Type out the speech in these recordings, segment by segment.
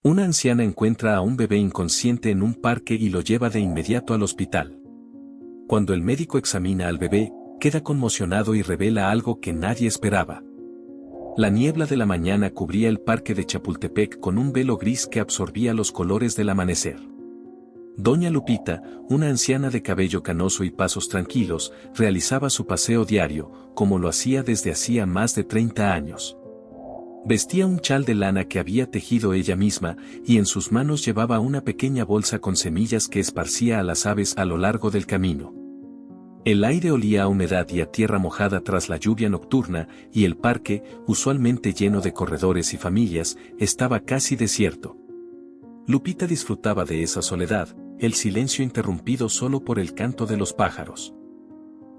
Una anciana encuentra a un bebé inconsciente en un parque y lo lleva de inmediato al hospital. Cuando el médico examina al bebé, queda conmocionado y revela algo que nadie esperaba. La niebla de la mañana cubría el parque de Chapultepec con un velo gris que absorbía los colores del amanecer. Doña Lupita, una anciana de cabello canoso y pasos tranquilos, realizaba su paseo diario, como lo hacía desde hacía más de 30 años. Vestía un chal de lana que había tejido ella misma, y en sus manos llevaba una pequeña bolsa con semillas que esparcía a las aves a lo largo del camino. El aire olía a humedad y a tierra mojada tras la lluvia nocturna, y el parque, usualmente lleno de corredores y familias, estaba casi desierto. Lupita disfrutaba de esa soledad, el silencio interrumpido solo por el canto de los pájaros.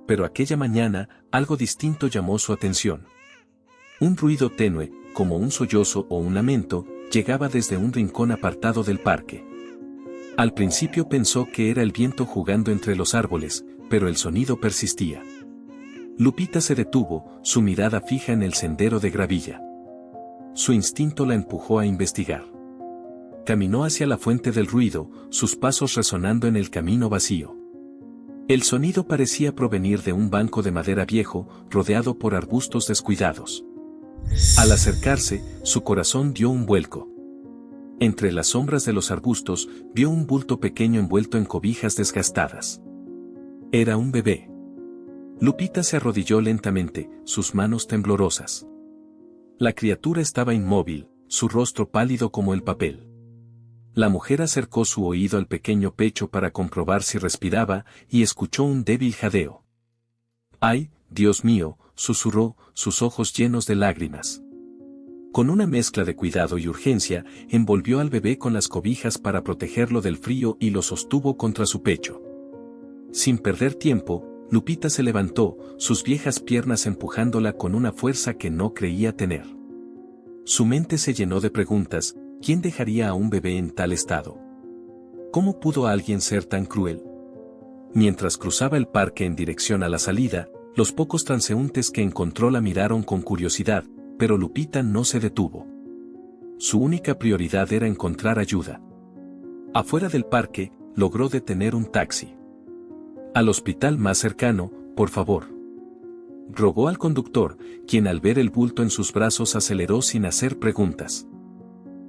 Pero aquella mañana, algo distinto llamó su atención. Un ruido tenue, como un sollozo o un lamento, llegaba desde un rincón apartado del parque. Al principio pensó que era el viento jugando entre los árboles, pero el sonido persistía. Lupita se detuvo, su mirada fija en el sendero de gravilla. Su instinto la empujó a investigar. Caminó hacia la fuente del ruido, sus pasos resonando en el camino vacío. El sonido parecía provenir de un banco de madera viejo, rodeado por arbustos descuidados. Al acercarse, su corazón dio un vuelco. Entre las sombras de los arbustos, vio un bulto pequeño envuelto en cobijas desgastadas. Era un bebé. Lupita se arrodilló lentamente, sus manos temblorosas. La criatura estaba inmóvil, su rostro pálido como el papel. La mujer acercó su oído al pequeño pecho para comprobar si respiraba, y escuchó un débil jadeo. ¡Ay, Dios mío!, susurró, sus ojos llenos de lágrimas. Con una mezcla de cuidado y urgencia, envolvió al bebé con las cobijas para protegerlo del frío y lo sostuvo contra su pecho. Sin perder tiempo, Lupita se levantó, sus viejas piernas empujándola con una fuerza que no creía tener. Su mente se llenó de preguntas: ¿quién dejaría a un bebé en tal estado? ¿Cómo pudo alguien ser tan cruel? Mientras cruzaba el parque en dirección a la salida, los pocos transeúntes que encontró la miraron con curiosidad, pero Lupita no se detuvo. Su única prioridad era encontrar ayuda. Afuera del parque, logró detener un taxi. Al hospital más cercano, por favor. Rogó al conductor, quien al ver el bulto en sus brazos aceleró sin hacer preguntas.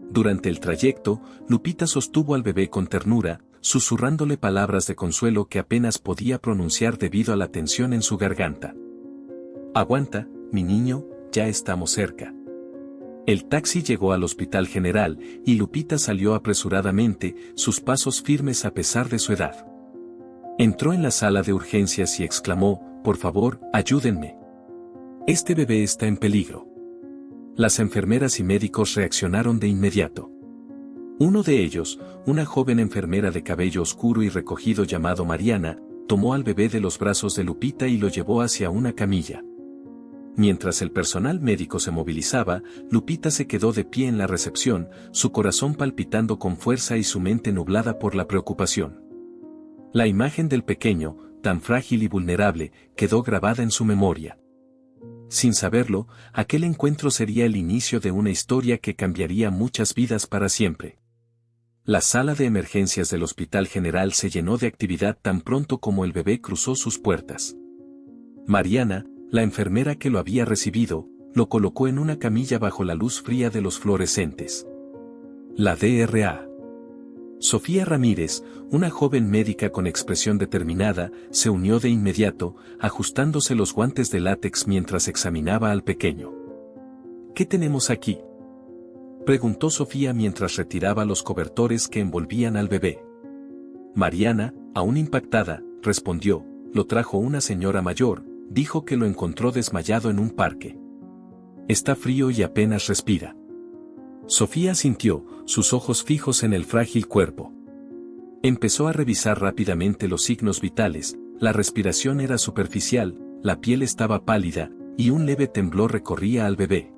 Durante el trayecto, Lupita sostuvo al bebé con ternura, susurrándole palabras de consuelo que apenas podía pronunciar debido a la tensión en su garganta. Aguanta, mi niño, ya estamos cerca. El taxi llegó al Hospital General, y Lupita salió apresuradamente, sus pasos firmes a pesar de su edad. Entró en la sala de urgencias y exclamó: por favor, ayúdenme. Este bebé está en peligro. Las enfermeras y médicos reaccionaron de inmediato. Uno de ellos, una joven enfermera de cabello oscuro y recogido llamado Mariana, tomó al bebé de los brazos de Lupita y lo llevó hacia una camilla. Mientras el personal médico se movilizaba, Lupita se quedó de pie en la recepción, su corazón palpitando con fuerza y su mente nublada por la preocupación. La imagen del pequeño, tan frágil y vulnerable, quedó grabada en su memoria. Sin saberlo, aquel encuentro sería el inicio de una historia que cambiaría muchas vidas para siempre. La sala de emergencias del Hospital General se llenó de actividad tan pronto como el bebé cruzó sus puertas. Mariana, la enfermera que lo había recibido, lo colocó en una camilla bajo la luz fría de los fluorescentes. La Dra. Sofía Ramírez, una joven médica con expresión determinada, se unió de inmediato, ajustándose los guantes de látex mientras examinaba al pequeño. ¿Qué tenemos aquí?, preguntó Sofía mientras retiraba los cobertores que envolvían al bebé. Mariana, aún impactada, respondió: lo trajo una señora mayor, dijo que lo encontró desmayado en un parque. Está frío y apenas respira. Sofía asintió, sus ojos fijos en el frágil cuerpo. Empezó a revisar rápidamente los signos vitales, la respiración era superficial, la piel estaba pálida, y un leve temblor recorría al bebé.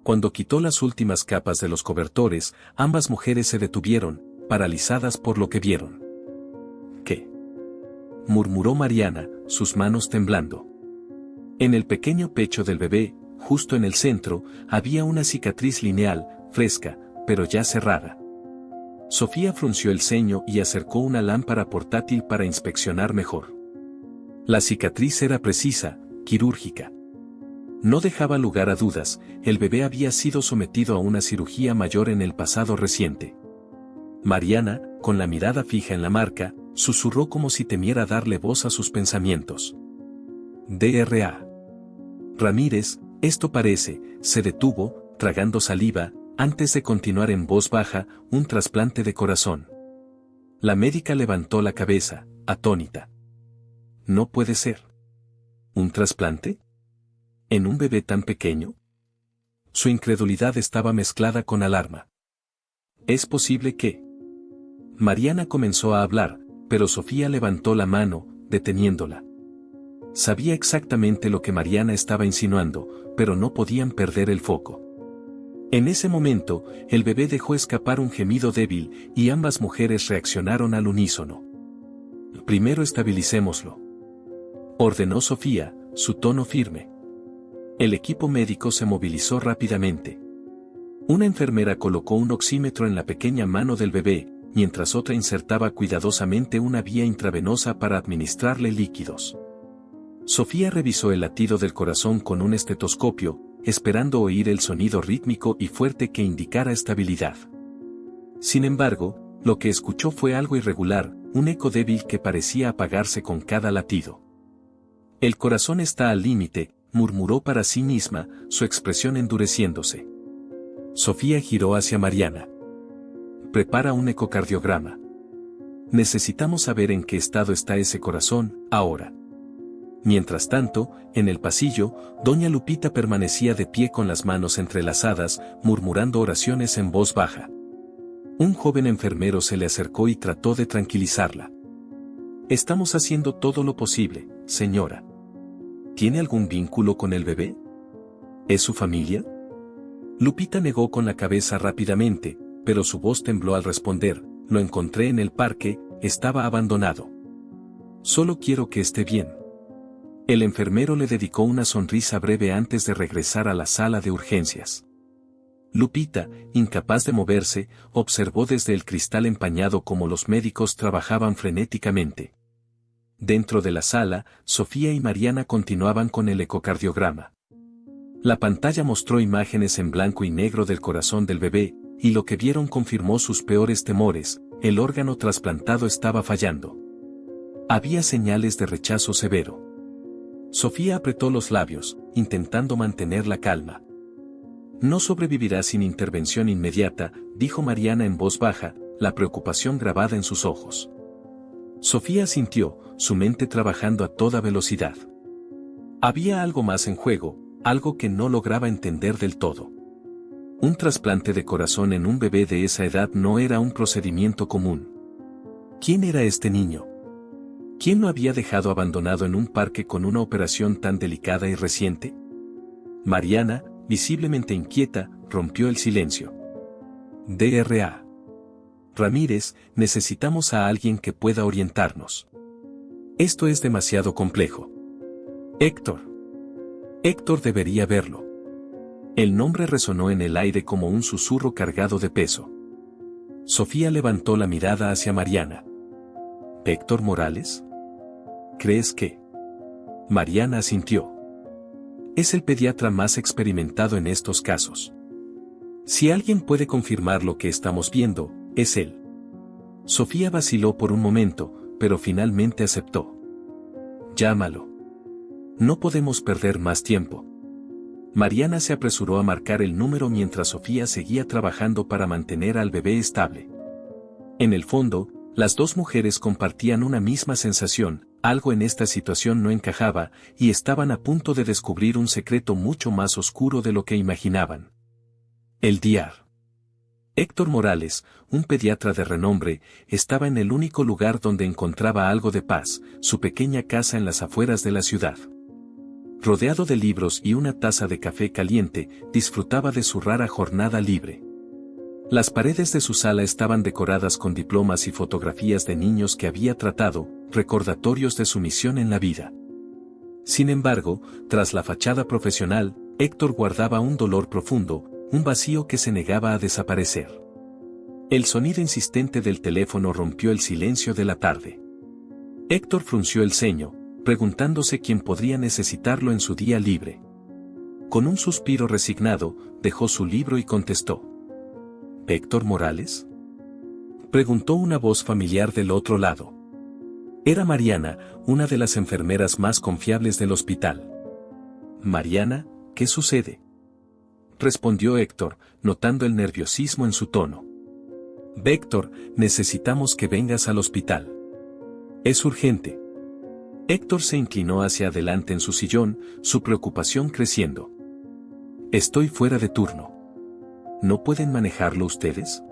Cuando quitó las últimas capas de los cobertores, ambas mujeres se detuvieron, paralizadas por lo que vieron. ¿Qué?, murmuró Mariana, sus manos temblando. En el pequeño pecho del bebé, justo en el centro, había una cicatriz lineal, fresca, pero ya cerrada. Sofía frunció el ceño y acercó una lámpara portátil para inspeccionar mejor. La cicatriz era precisa, quirúrgica. No dejaba lugar a dudas, el bebé había sido sometido a una cirugía mayor en el pasado reciente. Mariana, con la mirada fija en la marca, susurró como si temiera darle voz a sus pensamientos. Dra. Ramírez, esto parece, se detuvo, tragando saliva, antes de continuar en voz baja, un trasplante de corazón. La médica levantó la cabeza, atónita. No puede ser. ¿Un trasplante? ¿En un bebé tan pequeño? Su incredulidad estaba mezclada con alarma. ¿Es posible que? Mariana comenzó a hablar, pero Sofía levantó la mano, deteniéndola. Sabía exactamente lo que Mariana estaba insinuando, pero no podían perder el foco. En ese momento, el bebé dejó escapar un gemido débil y ambas mujeres reaccionaron al unísono. Primero estabilicémoslo, ordenó Sofía, su tono firme. El equipo médico se movilizó rápidamente. Una enfermera colocó un oxímetro en la pequeña mano del bebé, mientras otra insertaba cuidadosamente una vía intravenosa para administrarle líquidos. Sofía revisó el latido del corazón con un estetoscopio, esperando oír el sonido rítmico y fuerte que indicara estabilidad. Sin embargo, lo que escuchó fue algo irregular, un eco débil que parecía apagarse con cada latido. El corazón está al límite, murmuró para sí misma, su expresión endureciéndose. Sofía giró hacia Mariana. Prepara un ecocardiograma. Necesitamos saber en qué estado está ese corazón, ahora. Mientras tanto, en el pasillo, doña Lupita permanecía de pie con las manos entrelazadas, murmurando oraciones en voz baja. Un joven enfermero se le acercó y trató de tranquilizarla. Estamos haciendo todo lo posible, señora. ¿Tiene algún vínculo con el bebé? ¿Es su familia? Lupita negó con la cabeza rápidamente, pero su voz tembló al responder, lo encontré en el parque, estaba abandonado. Solo quiero que esté bien. El enfermero le dedicó una sonrisa breve antes de regresar a la sala de urgencias. Lupita, incapaz de moverse, observó desde el cristal empañado cómo los médicos trabajaban frenéticamente. Dentro de la sala, Sofía y Mariana continuaban con el ecocardiograma. La pantalla mostró imágenes en blanco y negro del corazón del bebé, y lo que vieron confirmó sus peores temores, el órgano trasplantado estaba fallando. Había señales de rechazo severo. Sofía apretó los labios, intentando mantener la calma. No sobrevivirá sin intervención inmediata, dijo Mariana en voz baja, la preocupación grabada en sus ojos. Sofía asintió, su mente trabajando a toda velocidad. Había algo más en juego, algo que no lograba entender del todo. Un trasplante de corazón en un bebé de esa edad no era un procedimiento común. ¿Quién era este niño? ¿Quién lo había dejado abandonado en un parque con una operación tan delicada y reciente? Mariana, visiblemente inquieta, rompió el silencio. Dra. Ramírez, necesitamos a alguien que pueda orientarnos. Esto es demasiado complejo. Héctor. Héctor debería verlo. El nombre resonó en el aire como un susurro cargado de peso. Sofía levantó la mirada hacia Mariana. ¿Héctor Morales? ¿Crees que? Mariana asintió. Es el pediatra más experimentado en estos casos. Si alguien puede confirmar lo que estamos viendo, es él. Sofía vaciló por un momento, pero finalmente aceptó. Llámalo. No podemos perder más tiempo. Mariana se apresuró a marcar el número mientras Sofía seguía trabajando para mantener al bebé estable. En el fondo, las dos mujeres compartían una misma sensación, algo en esta situación no encajaba, y estaban a punto de descubrir un secreto mucho más oscuro de lo que imaginaban. El Dr. Héctor Morales, un pediatra de renombre, estaba en el único lugar donde encontraba algo de paz, su pequeña casa en las afueras de la ciudad. Rodeado de libros y una taza de café caliente, disfrutaba de su rara jornada libre. Las paredes de su sala estaban decoradas con diplomas y fotografías de niños que había tratado, recordatorios de su misión en la vida. Sin embargo, tras la fachada profesional, Héctor guardaba un dolor profundo, un vacío que se negaba a desaparecer. El sonido insistente del teléfono rompió el silencio de la tarde. Héctor frunció el ceño, preguntándose quién podría necesitarlo en su día libre. Con un suspiro resignado, dejó su libro y contestó. ¿Héctor Morales? Preguntó una voz familiar del otro lado. Era Mariana, una de las enfermeras más confiables del hospital. Mariana, ¿qué sucede?, respondió Héctor, notando el nerviosismo en su tono. Héctor, necesitamos que vengas al hospital. Es urgente. Héctor se inclinó hacia adelante en su sillón, su preocupación creciendo. Estoy fuera de turno. ¿No pueden manejarlo ustedes?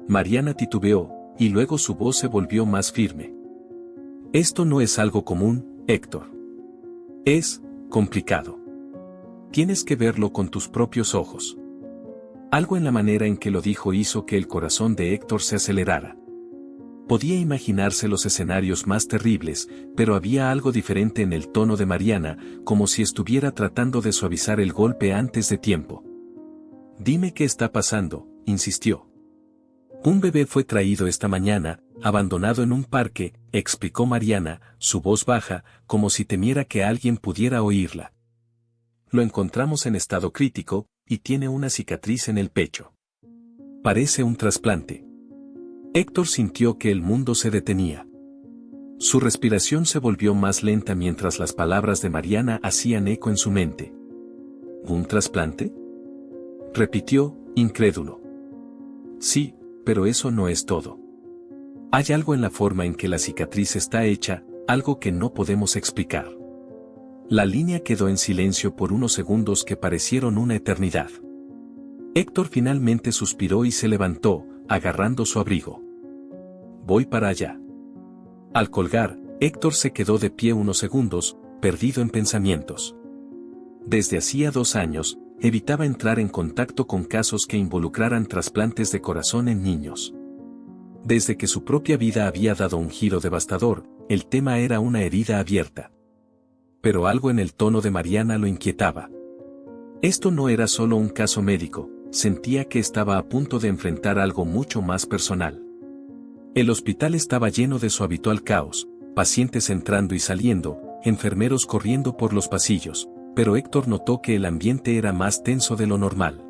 Mariana titubeó, y luego su voz se volvió más firme. Esto no es algo común, Héctor. Es complicado. Tienes que verlo con tus propios ojos. Algo en la manera en que lo dijo hizo que el corazón de Héctor se acelerara. Podía imaginarse los escenarios más terribles, pero había algo diferente en el tono de Mariana, como si estuviera tratando de suavizar el golpe antes de tiempo. Dime qué está pasando, insistió. Un bebé fue traído esta mañana, abandonado en un parque, explicó Mariana, su voz baja, como si temiera que alguien pudiera oírla. Lo encontramos en estado crítico, y tiene una cicatriz en el pecho. Parece un trasplante. Héctor sintió que el mundo se detenía. Su respiración se volvió más lenta mientras las palabras de Mariana hacían eco en su mente. ¿Un trasplante?, repitió, incrédulo. Sí, pero eso no es todo. Hay algo en la forma en que la cicatriz está hecha, algo que no podemos explicar. La línea quedó en silencio por unos segundos que parecieron una eternidad. Héctor finalmente suspiró y se levantó, agarrando su abrigo. Voy para allá. Al colgar, Héctor se quedó de pie unos segundos, perdido en pensamientos. Desde hacía 2 años, evitaba entrar en contacto con casos que involucraran trasplantes de corazón en niños. Desde que su propia vida había dado un giro devastador, el tema era una herida abierta. Pero algo en el tono de Mariana lo inquietaba. Esto no era solo un caso médico, sentía que estaba a punto de enfrentar algo mucho más personal. El hospital estaba lleno de su habitual caos, pacientes entrando y saliendo, enfermeros corriendo por los pasillos, pero Héctor notó que el ambiente era más tenso de lo normal.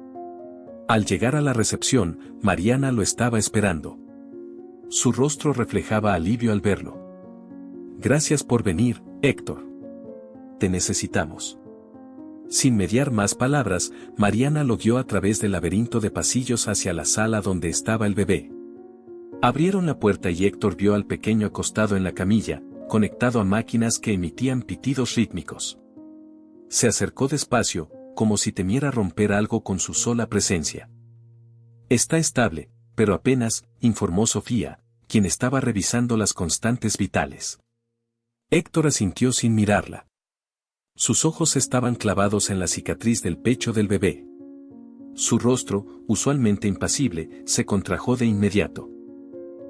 Al llegar a la recepción, Mariana lo estaba esperando. Su rostro reflejaba alivio al verlo. Gracias por venir, Héctor. Te necesitamos. Sin mediar más palabras, Mariana lo guió a través del laberinto de pasillos hacia la sala donde estaba el bebé. Abrieron la puerta y Héctor vio al pequeño acostado en la camilla, conectado a máquinas que emitían pitidos rítmicos. Se acercó despacio, como si temiera romper algo con su sola presencia. Está estable, pero apenas, informó Sofía, quien estaba revisando las constantes vitales. Héctor asintió sin mirarla. Sus ojos estaban clavados en la cicatriz del pecho del bebé. Su rostro, usualmente impasible, se contrajo de inmediato.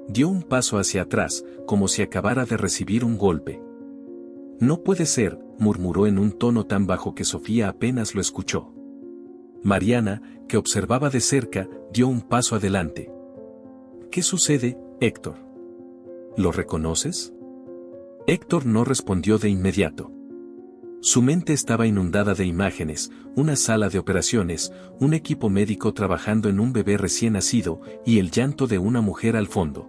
Dio un paso hacia atrás, como si acabara de recibir un golpe. No puede ser, murmuró en un tono tan bajo que Sofía apenas lo escuchó. Mariana, que observaba de cerca, dio un paso adelante. ¿Qué sucede, Héctor? ¿Lo reconoces? Héctor no respondió de inmediato. Su mente estaba inundada de imágenes, una sala de operaciones, un equipo médico trabajando en un bebé recién nacido, y el llanto de una mujer al fondo.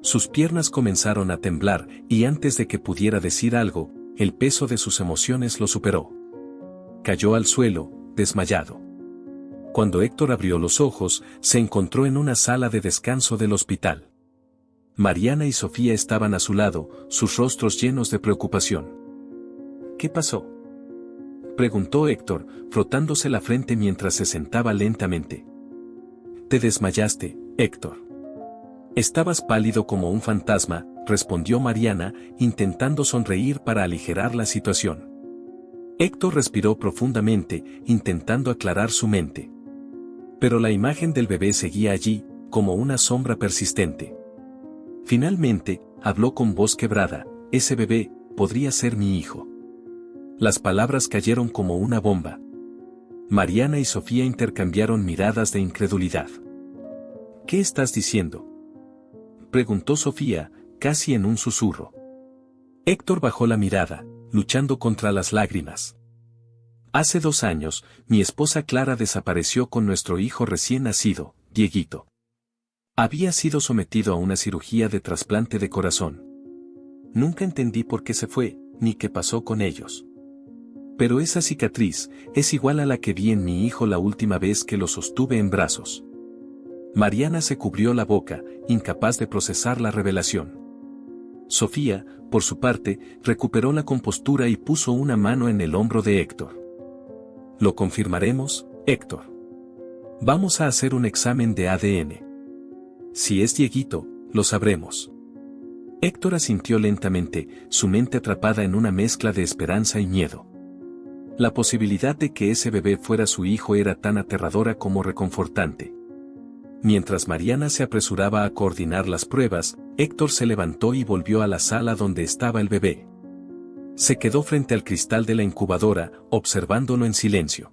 Sus piernas comenzaron a temblar, y antes de que pudiera decir algo, el peso de sus emociones lo superó. Cayó al suelo, desmayado. Cuando Héctor abrió los ojos, se encontró en una sala de descanso del hospital. Mariana y Sofía estaban a su lado, sus rostros llenos de preocupación. ¿Qué pasó?, preguntó Héctor, frotándose la frente mientras se sentaba lentamente. Te desmayaste, Héctor. Estabas pálido como un fantasma, respondió Mariana, intentando sonreír para aligerar la situación. Héctor respiró profundamente, intentando aclarar su mente. Pero la imagen del bebé seguía allí, como una sombra persistente. Finalmente, habló con voz quebrada, ese bebé, podría ser mi hijo. Las palabras cayeron como una bomba. Mariana y Sofía intercambiaron miradas de incredulidad. ¿Qué estás diciendo?, preguntó Sofía, casi en un susurro. Héctor bajó la mirada, luchando contra las lágrimas. Hace 2 años, mi esposa Clara desapareció con nuestro hijo recién nacido, Dieguito. Había sido sometido a una cirugía de trasplante de corazón. Nunca entendí por qué se fue, ni qué pasó con ellos. Pero esa cicatriz es igual a la que vi en mi hijo la última vez que lo sostuve en brazos. Mariana se cubrió la boca, incapaz de procesar la revelación. Sofía, por su parte, recuperó la compostura y puso una mano en el hombro de Héctor. Lo confirmaremos, Héctor. Vamos a hacer un examen de ADN. Si es Dieguito, lo sabremos. Héctor asintió lentamente, su mente atrapada en una mezcla de esperanza y miedo. La posibilidad de que ese bebé fuera su hijo era tan aterradora como reconfortante. Mientras Mariana se apresuraba a coordinar las pruebas, Héctor se levantó y volvió a la sala donde estaba el bebé. Se quedó frente al cristal de la incubadora, observándolo en silencio.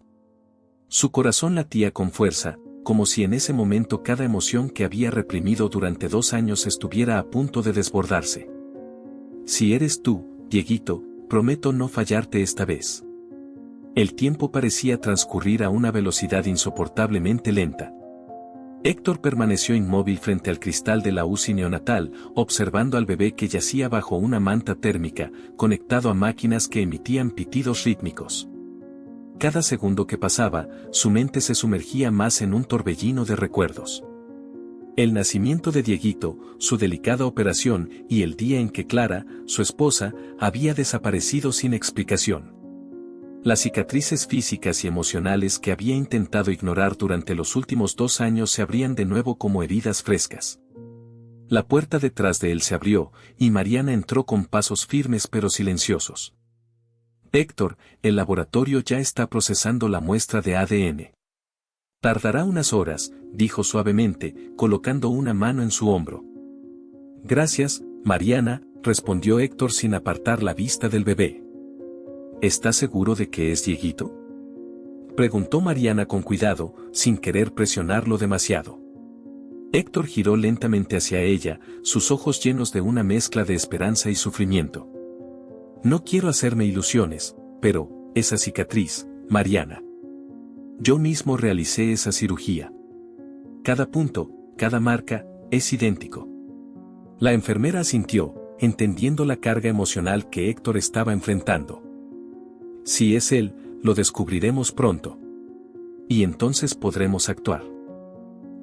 Su corazón latía con fuerza, como si en ese momento cada emoción que había reprimido durante 2 años estuviera a punto de desbordarse. Si eres tú, Dieguito, prometo no fallarte esta vez. El tiempo parecía transcurrir a una velocidad insoportablemente lenta. Héctor permaneció inmóvil frente al cristal de la UCI neonatal, observando al bebé que yacía bajo una manta térmica, conectado a máquinas que emitían pitidos rítmicos. Cada segundo que pasaba, su mente se sumergía más en un torbellino de recuerdos. El nacimiento de Dieguito, su delicada operación y el día en que Clara, su esposa, había desaparecido sin explicación. Las cicatrices físicas y emocionales que había intentado ignorar durante los últimos 2 años se abrían de nuevo como heridas frescas. La puerta detrás de él se abrió, y Mariana entró con pasos firmes pero silenciosos. Héctor, el laboratorio ya está procesando la muestra de ADN. Tardará unas horas, dijo suavemente, colocando una mano en su hombro. Gracias, Mariana, respondió Héctor sin apartar la vista del bebé. ¿Estás seguro de que es Dieguito?, preguntó Mariana con cuidado, sin querer presionarlo demasiado. Héctor giró lentamente hacia ella, sus ojos llenos de una mezcla de esperanza y sufrimiento. No quiero hacerme ilusiones, pero, esa cicatriz, Mariana. Yo mismo realicé esa cirugía. Cada punto, cada marca, es idéntico. La enfermera asintió, entendiendo la carga emocional que Héctor estaba enfrentando. Si es él, lo descubriremos pronto. Y entonces podremos actuar.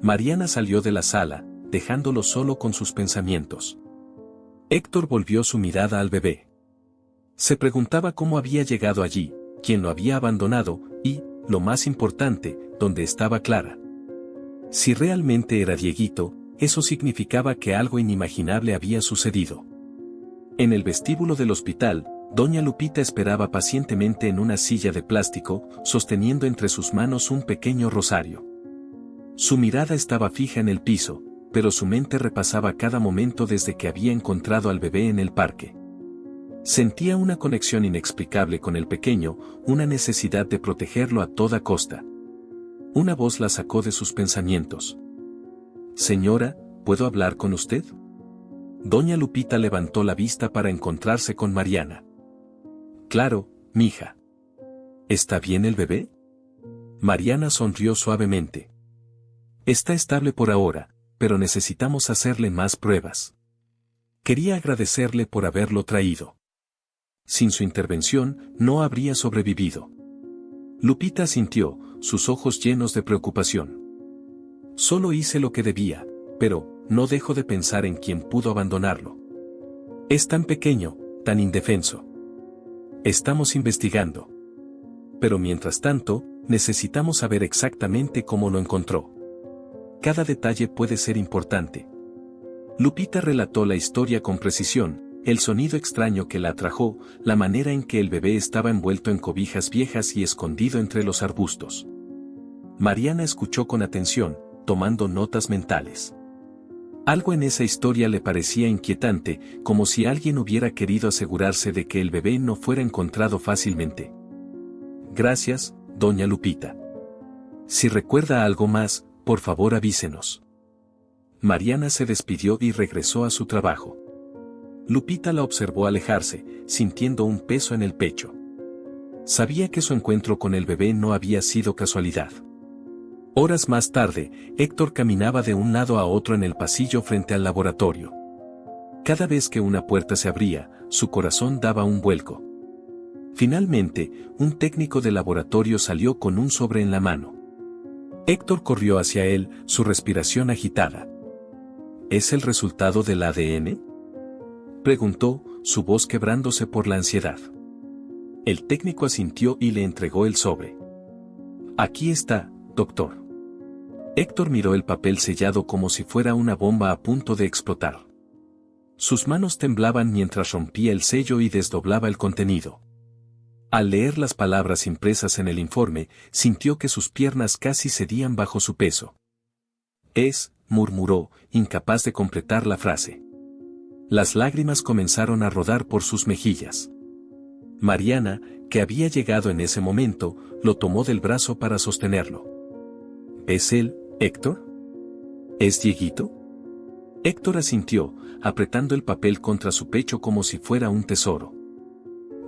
Mariana salió de la sala, dejándolo solo con sus pensamientos. Héctor volvió su mirada al bebé. Se preguntaba cómo había llegado allí, quién lo había abandonado, y, lo más importante, dónde estaba Clara. Si realmente era Dieguito, eso significaba que algo inimaginable había sucedido. En el vestíbulo del hospital, Doña Lupita esperaba pacientemente en una silla de plástico, sosteniendo entre sus manos un pequeño rosario. Su mirada estaba fija en el piso, pero su mente repasaba cada momento desde que había encontrado al bebé en el parque. Sentía una conexión inexplicable con el pequeño, una necesidad de protegerlo a toda costa. Una voz la sacó de sus pensamientos. «Señora, ¿puedo hablar con usted?». Doña Lupita levantó la vista para encontrarse con Mariana. «Claro, mija». «¿Está bien el bebé?». Mariana sonrió suavemente. «Está estable por ahora, pero necesitamos hacerle más pruebas. Quería agradecerle por haberlo traído. Sin su intervención, no habría sobrevivido». Lupita asintió, sus ojos llenos de preocupación. «Solo hice lo que debía, pero no dejo de pensar en quién pudo abandonarlo. Es tan pequeño, tan indefenso. Estamos investigando. Pero mientras tanto, necesitamos saber exactamente cómo lo encontró. Cada detalle puede ser importante». Lupita relató la historia con precisión, el sonido extraño que la atrajo, la manera en que el bebé estaba envuelto en cobijas viejas y escondido entre los arbustos. Mariana escuchó con atención, tomando notas mentales. Algo en esa historia le parecía inquietante, como si alguien hubiera querido asegurarse de que el bebé no fuera encontrado fácilmente. «Gracias, doña Lupita». Si recuerda algo más, por favor avísenos. Mariana se despidió y regresó a su trabajo. Lupita la observó alejarse, sintiendo un peso en el pecho. Sabía que su encuentro con el bebé no había sido casualidad. Horas más tarde, Héctor caminaba de un lado a otro en el pasillo frente al laboratorio. Cada vez que una puerta se abría, su corazón daba un vuelco. Finalmente, un técnico de laboratorio salió con un sobre en la mano. Héctor corrió hacia él, su respiración agitada. ¿Es el resultado del ADN?, preguntó, su voz quebrándose por la ansiedad. El técnico asintió y le entregó el sobre. Aquí está, doctor. Héctor miró el papel sellado como si fuera una bomba a punto de explotar. Sus manos temblaban mientras rompía el sello y desdoblaba el contenido. Al leer las palabras impresas en el informe, sintió que sus piernas casi cedían bajo su peso. Murmuró, incapaz de completar la frase. Las lágrimas comenzaron a rodar por sus mejillas. Mariana, que había llegado en ese momento, lo tomó del brazo para sostenerlo. ¿Es él, Héctor? ¿Es Dieguito? Héctor asintió, apretando el papel contra su pecho como si fuera un tesoro.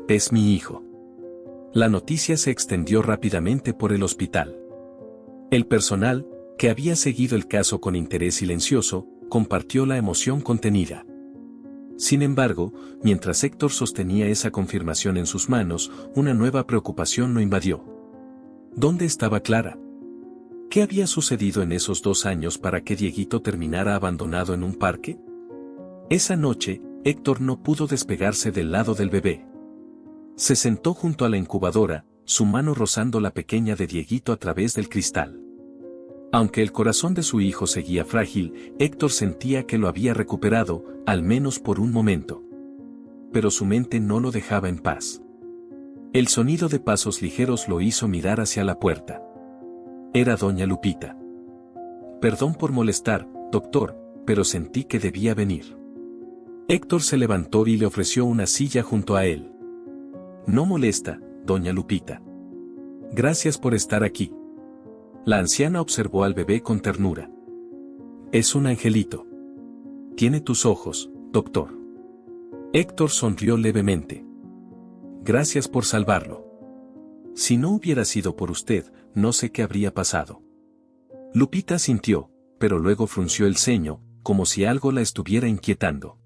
Es mi hijo. La noticia se extendió rápidamente por el hospital. El personal, que había seguido el caso con interés silencioso, compartió la emoción contenida. Sin embargo, mientras Héctor sostenía esa confirmación en sus manos, una nueva preocupación lo invadió. ¿Dónde estaba Clara? ¿Qué había sucedido en esos 2 años para que Dieguito terminara abandonado en un parque? Esa noche, Héctor no pudo despegarse del lado del bebé. Se sentó junto a la incubadora, su mano rozando la pequeña de Dieguito a través del cristal. Aunque el corazón de su hijo seguía frágil, Héctor sentía que lo había recuperado, al menos por un momento. Pero su mente no lo dejaba en paz. El sonido de pasos ligeros lo hizo mirar hacia la puerta. Era doña Lupita. Perdón por molestar, doctor, pero sentí que debía venir. Héctor se levantó y le ofreció una silla junto a él. No molesta, doña Lupita. Gracias por estar aquí. La anciana observó al bebé con ternura. Es un angelito. Tiene tus ojos, doctor. Héctor sonrió levemente. Gracias por salvarlo. Si no hubiera sido por usted, no sé qué habría pasado. Lupita asintió, pero luego frunció el ceño, como si algo la estuviera inquietando.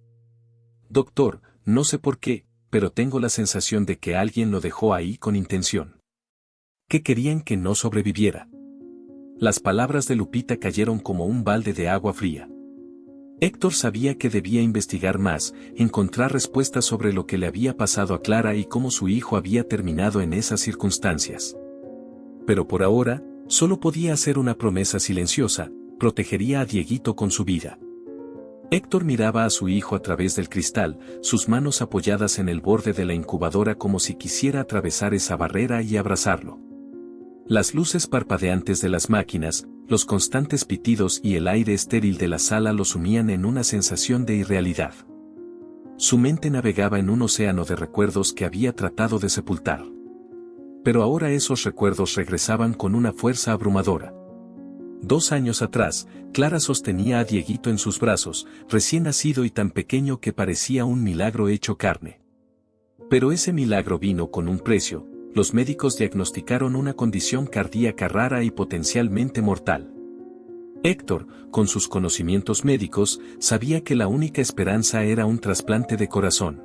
Doctor, no sé por qué, pero tengo la sensación de que alguien lo dejó ahí con intención. ¿Qué querían que no sobreviviera? Las palabras de Lupita cayeron como un balde de agua fría. Héctor sabía que debía investigar más, encontrar respuestas sobre lo que le había pasado a Clara y cómo su hijo había terminado en esas circunstancias. Pero por ahora, solo podía hacer una promesa silenciosa: protegería a Dieguito con su vida. Héctor miraba a su hijo a través del cristal, sus manos apoyadas en el borde de la incubadora como si quisiera atravesar esa barrera y abrazarlo. Las luces parpadeantes de las máquinas, los constantes pitidos y el aire estéril de la sala lo sumían en una sensación de irrealidad. Su mente navegaba en un océano de recuerdos que había tratado de sepultar. Pero ahora esos recuerdos regresaban con una fuerza abrumadora. 2 años atrás, Clara sostenía a Dieguito en sus brazos, recién nacido y tan pequeño que parecía un milagro hecho carne. Pero ese milagro vino con un precio. Los médicos diagnosticaron una condición cardíaca rara y potencialmente mortal. Héctor, con sus conocimientos médicos, sabía que la única esperanza era un trasplante de corazón.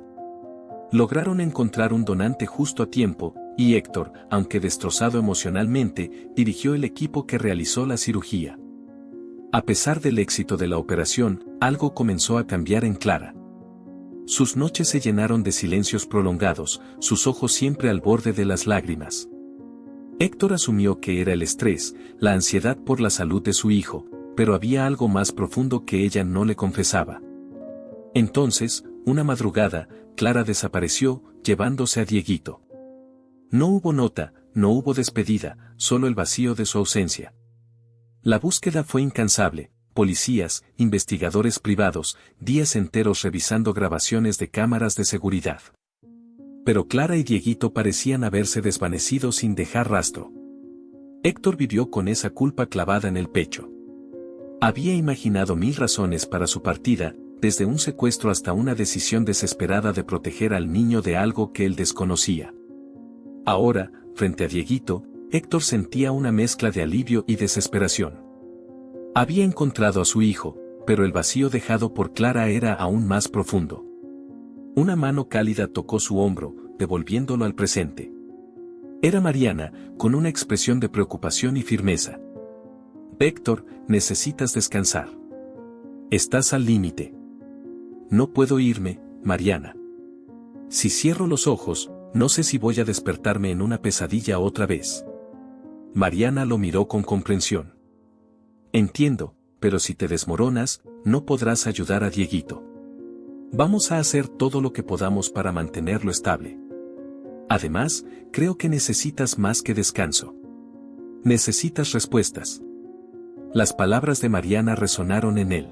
Lograron encontrar un donante justo a tiempo, y Héctor, aunque destrozado emocionalmente, dirigió el equipo que realizó la cirugía. A pesar del éxito de la operación, algo comenzó a cambiar en Clara. Sus noches se llenaron de silencios prolongados, sus ojos siempre al borde de las lágrimas. Héctor asumió que era el estrés, la ansiedad por la salud de su hijo, pero había algo más profundo que ella no le confesaba. Entonces, una madrugada, Clara desapareció, llevándose a Dieguito. No hubo nota, no hubo despedida, solo el vacío de su ausencia. La búsqueda fue incansable. Policías, investigadores privados, días enteros revisando grabaciones de cámaras de seguridad. Pero Clara y Dieguito parecían haberse desvanecido sin dejar rastro. Héctor vivió con esa culpa clavada en el pecho. Había imaginado 1000 razones para su partida, desde un secuestro hasta una decisión desesperada de proteger al niño de algo que él desconocía. Ahora, frente a Dieguito, Héctor sentía una mezcla de alivio y desesperación. Había encontrado a su hijo, pero el vacío dejado por Clara era aún más profundo. Una mano cálida tocó su hombro, devolviéndolo al presente. Era Mariana, con una expresión de preocupación y firmeza. Héctor, necesitas descansar. Estás al límite. No puedo irme, Mariana. Si cierro los ojos, no sé si voy a despertarme en una pesadilla otra vez. Mariana lo miró con comprensión. Entiendo, pero si te desmoronas, no podrás ayudar a Dieguito. Vamos a hacer todo lo que podamos para mantenerlo estable. Además, creo que necesitas más que descanso. Necesitas respuestas. Las palabras de Mariana resonaron en él.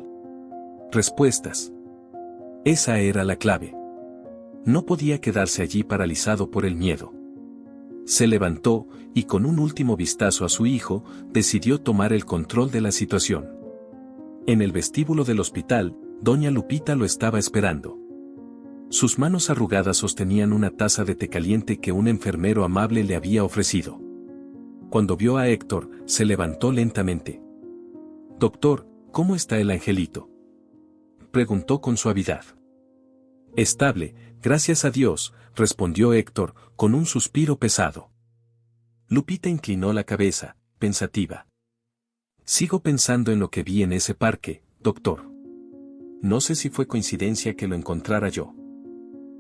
Respuestas. Esa era la clave. No podía quedarse allí paralizado por el miedo. Se levantó, y con un último vistazo a su hijo, decidió tomar el control de la situación. En el vestíbulo del hospital, doña Lupita lo estaba esperando. Sus manos arrugadas sostenían una taza de té caliente que un enfermero amable le había ofrecido. Cuando vio a Héctor, se levantó lentamente. «Doctor, ¿cómo está el angelito?», preguntó con suavidad. «Estable, gracias a Dios», respondió Héctor, con un suspiro pesado. Lupita inclinó la cabeza, pensativa. «Sigo pensando en lo que vi en ese parque, doctor. No sé si fue coincidencia que lo encontrara yo».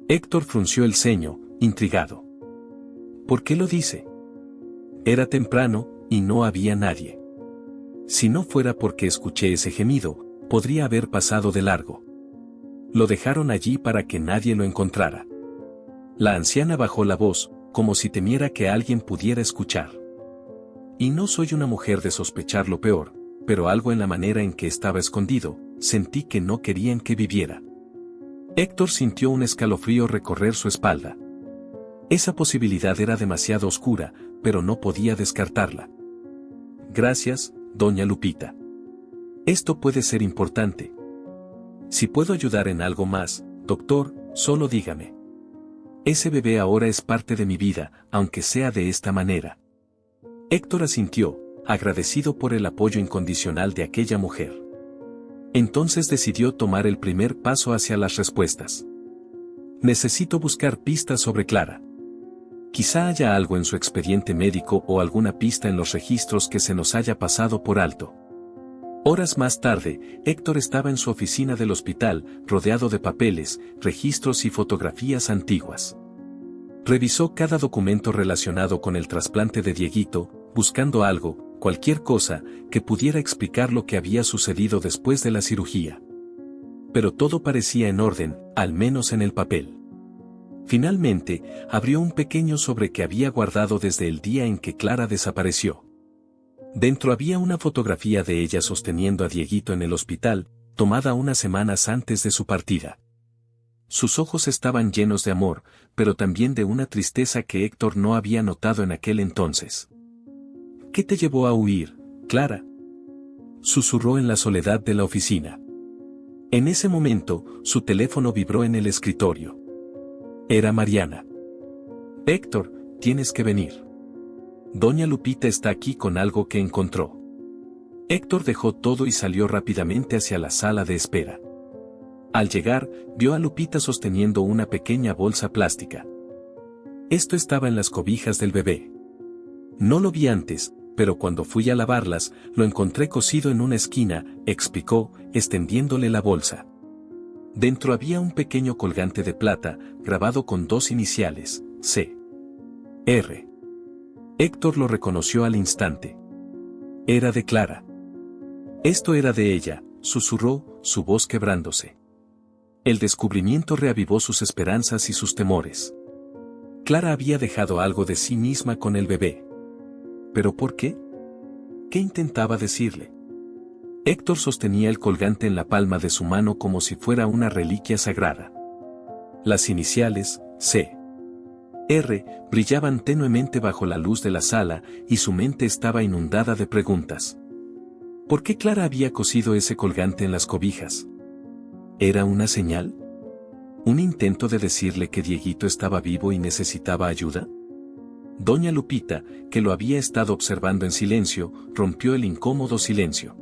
Héctor frunció el ceño, intrigado. «¿Por qué lo dice?». Era temprano, y no había nadie. Si no fuera porque escuché ese gemido, podría haber pasado de largo. Lo dejaron allí para que nadie lo encontrara. La anciana bajó la voz, como si temiera que alguien pudiera escuchar. Y no soy una mujer de sospechar lo peor, pero algo en la manera en que estaba escondido, sentí que no querían que viviera. Héctor sintió un escalofrío recorrer su espalda. Esa posibilidad era demasiado oscura, pero no podía descartarla. «Gracias, doña Lupita. Esto puede ser importante. Si puedo ayudar en algo más, doctor, solo dígame. Ese bebé ahora es parte de mi vida, aunque sea de esta manera». Héctor asintió, agradecido por el apoyo incondicional de aquella mujer. Entonces decidió tomar el primer paso hacia las respuestas. «Necesito buscar pistas sobre Clara. Quizá haya algo en su expediente médico o alguna pista en los registros que se nos haya pasado por alto». Horas más tarde, Héctor estaba en su oficina del hospital, rodeado de papeles, registros y fotografías antiguas. Revisó cada documento relacionado con el trasplante de Dieguito, buscando algo, cualquier cosa, que pudiera explicar lo que había sucedido después de la cirugía. Pero todo parecía en orden, al menos en el papel. Finalmente, abrió un pequeño sobre que había guardado desde el día en que Clara desapareció. Dentro había una fotografía de ella sosteniendo a Dieguito en el hospital, tomada unas semanas antes de su partida. Sus ojos estaban llenos de amor, pero también de una tristeza que Héctor no había notado en aquel entonces. «¿Qué te llevó a huir, Clara?», susurró en la soledad de la oficina. En ese momento, su teléfono vibró en el escritorio. Era Mariana. «Héctor, tienes que venir. Doña Lupita está aquí con algo que encontró». Héctor dejó todo y salió rápidamente hacia la sala de espera. Al llegar, vio a Lupita sosteniendo una pequeña bolsa plástica. Esto estaba en las cobijas del bebé. «No lo vi antes, pero cuando fui a lavarlas, lo encontré cosido en una esquina», explicó, extendiéndole la bolsa. Dentro había un pequeño colgante de plata, grabado con 2 iniciales, C.R. Héctor lo reconoció al instante. Era de Clara. «Esto era de ella», susurró, su voz quebrándose. El descubrimiento reavivó sus esperanzas y sus temores. Clara había dejado algo de sí misma con el bebé. ¿Pero por qué? ¿Qué intentaba decirle? Héctor sostenía el colgante en la palma de su mano como si fuera una reliquia sagrada. Las iniciales, C. brillaban tenuemente bajo la luz de la sala y su mente estaba inundada de preguntas. ¿Por qué Clara había cosido ese colgante en las cobijas? ¿Era una señal? ¿Un intento de decirle que Dieguito estaba vivo y necesitaba ayuda? Doña Lupita, que lo había estado observando en silencio, rompió el incómodo silencio.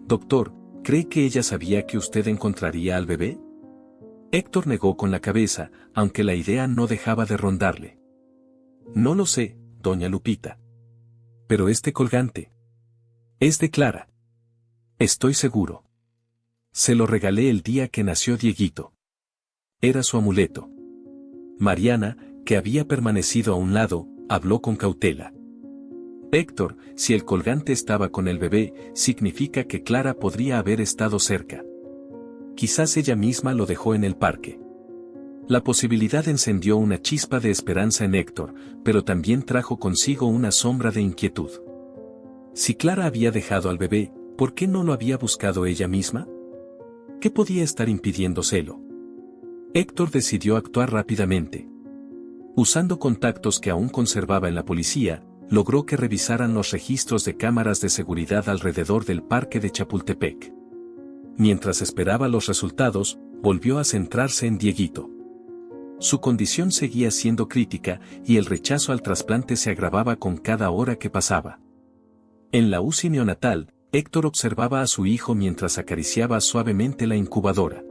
Doctor, ¿cree que ella sabía que usted encontraría al bebé? Héctor negó con la cabeza, aunque la idea no dejaba de rondarle. No lo sé, doña Lupita. Pero este colgante es de Clara. Estoy seguro. Se lo regalé el día que nació Dieguito. Era su amuleto. Mariana, que había permanecido a un lado, habló con cautela. Héctor, si el colgante estaba con el bebé, significa que Clara podría haber estado cerca. Quizás ella misma lo dejó en el parque. La posibilidad encendió una chispa de esperanza en Héctor, pero también trajo consigo una sombra de inquietud. Si Clara había dejado al bebé, ¿por qué no lo había buscado ella misma? ¿Qué podía estar impidiéndoselo? Héctor decidió actuar rápidamente. Usando contactos que aún conservaba en la policía, logró que revisaran los registros de cámaras de seguridad alrededor del parque de Chapultepec. Mientras esperaba los resultados, volvió a centrarse en Dieguito. Su condición seguía siendo crítica y el rechazo al trasplante se agravaba con cada hora que pasaba. En la UCI neonatal, Héctor observaba a su hijo mientras acariciaba suavemente la incubadora.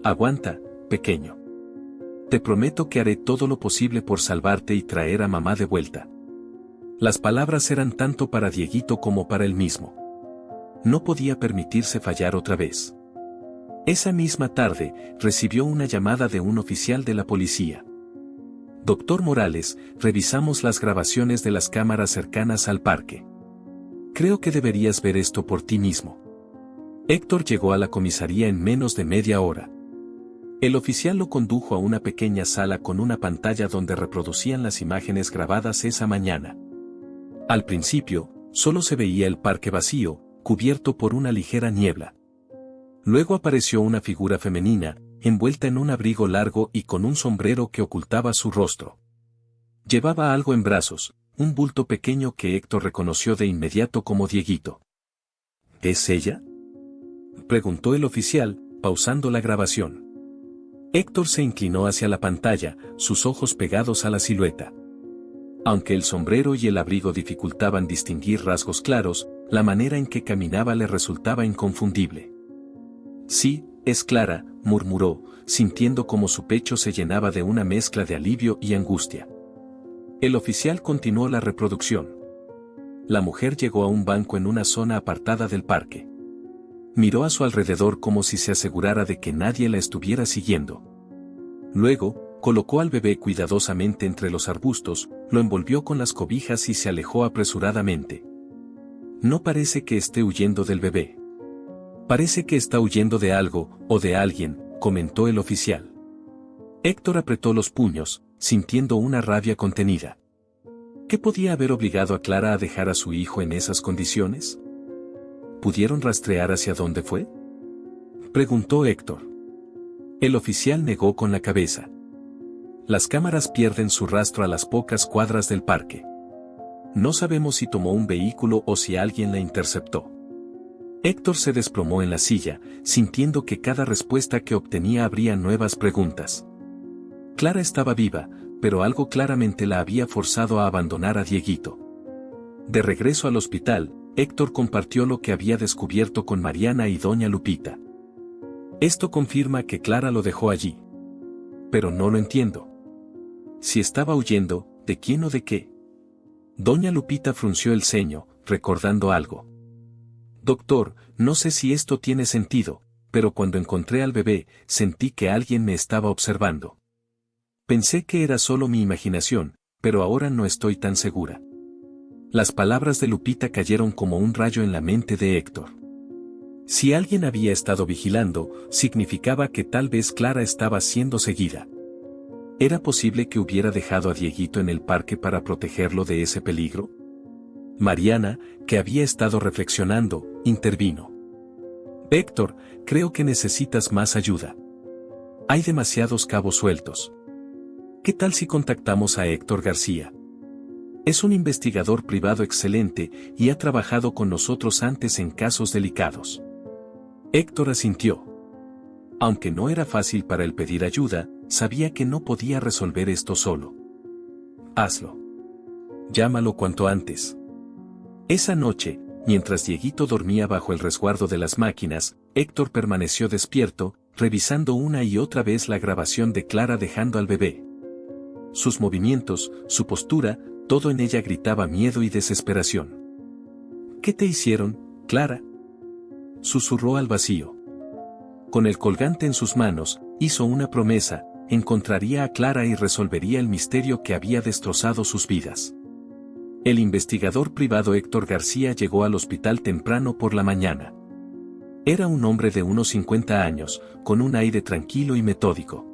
Aguanta, pequeño. Te prometo que haré todo lo posible por salvarte y traer a mamá de vuelta. Las palabras eran tanto para Dieguito como para él mismo. No podía permitirse fallar otra vez. Esa misma tarde, recibió una llamada de un oficial de la policía. Doctor Morales, revisamos las grabaciones de las cámaras cercanas al parque. Creo que deberías ver esto por ti mismo. Héctor llegó a la comisaría en menos de media hora. El oficial lo condujo a una pequeña sala con una pantalla donde reproducían las imágenes grabadas esa mañana. Al principio, solo se veía el parque vacío, cubierto por una ligera niebla. Luego apareció una figura femenina, envuelta en un abrigo largo y con un sombrero que ocultaba su rostro. Llevaba algo en brazos, un bulto pequeño que Héctor reconoció de inmediato como Dieguito. ¿Es ella?, preguntó el oficial, pausando la grabación. Héctor se inclinó hacia la pantalla, sus ojos pegados a la silueta. Aunque el sombrero y el abrigo dificultaban distinguir rasgos claros, la manera en que caminaba le resultaba inconfundible. Sí, es Clara, murmuró, sintiendo como su pecho se llenaba de una mezcla de alivio y angustia. El oficial continuó la reproducción. La mujer llegó a un banco en una zona apartada del parque. Miró a su alrededor como si se asegurara de que nadie la estuviera siguiendo. Luego, colocó al bebé cuidadosamente entre los arbustos, lo envolvió con las cobijas y se alejó apresuradamente. No parece que esté huyendo del bebé. Parece que está huyendo de algo, o de alguien, comentó el oficial. Héctor apretó los puños, sintiendo una rabia contenida. ¿Qué podía haber obligado a Clara a dejar a su hijo en esas condiciones? ¿Pudieron rastrear hacia dónde fue?, preguntó Héctor. El oficial negó con la cabeza. Las cámaras pierden su rastro a las pocas cuadras del parque. No sabemos si tomó un vehículo o si alguien la interceptó. Héctor se desplomó en la silla, sintiendo que cada respuesta que obtenía abría nuevas preguntas. Clara estaba viva, pero algo claramente la había forzado a abandonar a Dieguito. De regreso al hospital, Héctor compartió lo que había descubierto con Mariana y doña Lupita. Esto confirma que Clara lo dejó allí. Pero no lo entiendo. Si estaba huyendo, ¿de quién o de qué? Doña Lupita frunció el ceño, recordando algo. Doctor, no sé si esto tiene sentido, pero cuando encontré al bebé, sentí que alguien me estaba observando. Pensé que era solo mi imaginación, pero ahora no estoy tan segura. Las palabras de Lupita cayeron como un rayo en la mente de Héctor. Si alguien había estado vigilando, significaba que tal vez Clara estaba siendo seguida. ¿Era posible que hubiera dejado a Dieguito en el parque para protegerlo de ese peligro? Mariana, que había estado reflexionando, intervino. Héctor, creo que necesitas más ayuda. Hay demasiados cabos sueltos. ¿Qué tal si contactamos a Héctor García? Es un investigador privado excelente y ha trabajado con nosotros antes en casos delicados. Héctor asintió. Aunque no era fácil para él pedir ayuda, sabía que no podía resolver esto solo. Hazlo. Llámalo cuanto antes. Esa noche, mientras Dieguito dormía bajo el resguardo de las máquinas, Héctor permaneció despierto, revisando una y otra vez la grabación de Clara dejando al bebé. Sus movimientos, su postura, todo en ella gritaba miedo y desesperación. ¿Qué te hicieron, Clara?, susurró al vacío. Con el colgante en sus manos, hizo una promesa: encontraría a Clara y resolvería el misterio que había destrozado sus vidas. El investigador privado Héctor García llegó al hospital temprano por la mañana. Era un hombre de unos 50 años, con un aire tranquilo y metódico.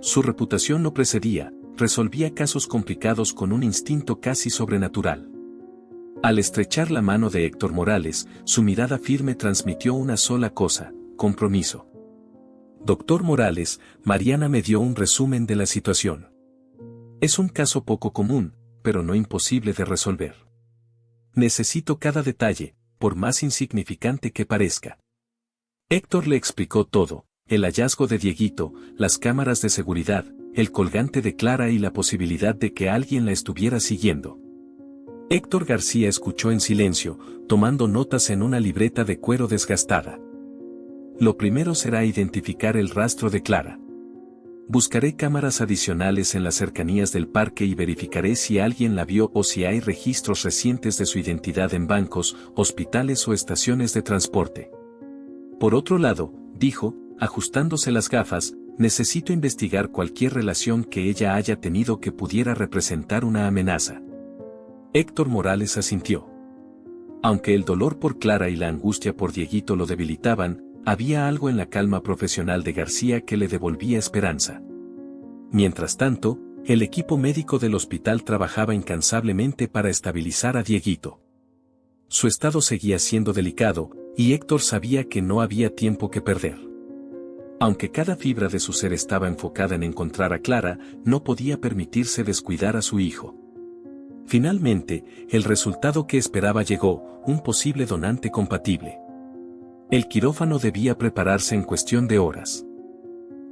Su reputación lo precedía, resolvía casos complicados con un instinto casi sobrenatural. Al estrechar la mano de Héctor Morales, su mirada firme transmitió una sola cosa: compromiso. Doctor Morales, Mariana me dio un resumen de la situación. Es un caso poco común, pero no imposible de resolver. Necesito cada detalle, por más insignificante que parezca. Héctor le explicó todo: el hallazgo de Dieguito, las cámaras de seguridad, el colgante de Clara y la posibilidad de que alguien la estuviera siguiendo. Héctor García escuchó en silencio, tomando notas en una libreta de cuero desgastada. Lo primero será identificar el rastro de Clara. Buscaré cámaras adicionales en las cercanías del parque y verificaré si alguien la vio o si hay registros recientes de su identidad en bancos, hospitales o estaciones de transporte. Por otro lado, dijo, ajustándose las gafas, necesito investigar cualquier relación que ella haya tenido que pudiera representar una amenaza. Héctor Morales asintió. Aunque el dolor por Clara y la angustia por Dieguito lo debilitaban, había algo en la calma profesional de García que le devolvía esperanza. Mientras tanto, el equipo médico del hospital trabajaba incansablemente para estabilizar a Dieguito. Su estado seguía siendo delicado, y Héctor sabía que no había tiempo que perder. Aunque cada fibra de su ser estaba enfocada en encontrar a Clara, no podía permitirse descuidar a su hijo. Finalmente, el resultado que esperaba llegó: un posible donante compatible. El quirófano debía prepararse en cuestión de horas.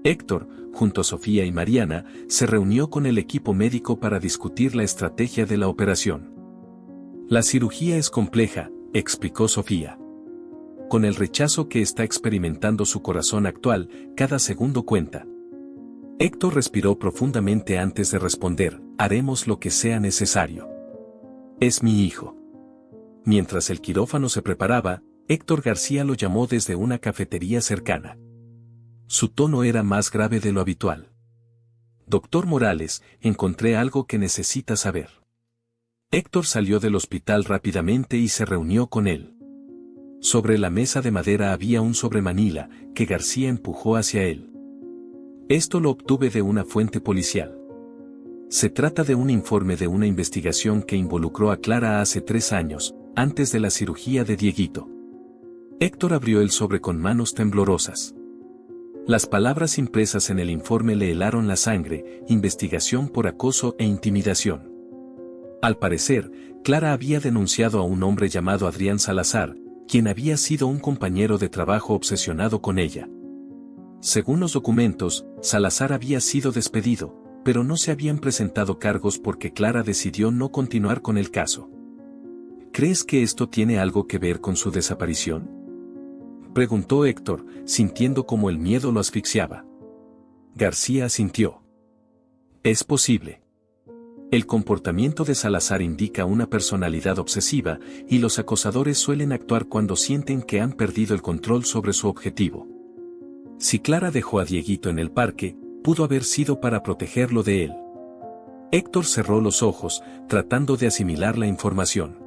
Héctor, junto a Sofía y Mariana, se reunió con el equipo médico para discutir la estrategia de la operación. La cirugía es compleja, explicó Sofía. Con el rechazo que está experimentando su corazón actual, cada segundo cuenta. Héctor respiró profundamente antes de responder: haremos lo que sea necesario. Es mi hijo. Mientras el quirófano se preparaba, Héctor García lo llamó desde una cafetería cercana. Su tono era más grave de lo habitual. Doctor Morales, encontré algo que necesita saber. Héctor salió del hospital rápidamente y se reunió con él. Sobre la mesa de madera había un sobremanila, que García empujó hacia él. Esto lo obtuve de una fuente policial. Se trata de un informe de una investigación que involucró a Clara hace 3 años, antes de la cirugía de Dieguito. Héctor abrió el sobre con manos temblorosas. Las palabras impresas en el informe le helaron la sangre: investigación por acoso e intimidación. Al parecer, Clara había denunciado a un hombre llamado Adrián Salazar, quien había sido un compañero de trabajo obsesionado con ella. Según los documentos, Salazar había sido despedido, pero no se habían presentado cargos porque Clara decidió no continuar con el caso. ¿Crees que esto tiene algo que ver con su desaparición?, preguntó Héctor, sintiendo como el miedo lo asfixiaba. García asintió. Es posible. El comportamiento de Salazar indica una personalidad obsesiva, y los acosadores suelen actuar cuando sienten que han perdido el control sobre su objetivo. Si Clara dejó a Dieguito en el parque, pudo haber sido para protegerlo de él. Héctor cerró los ojos, tratando de asimilar la información.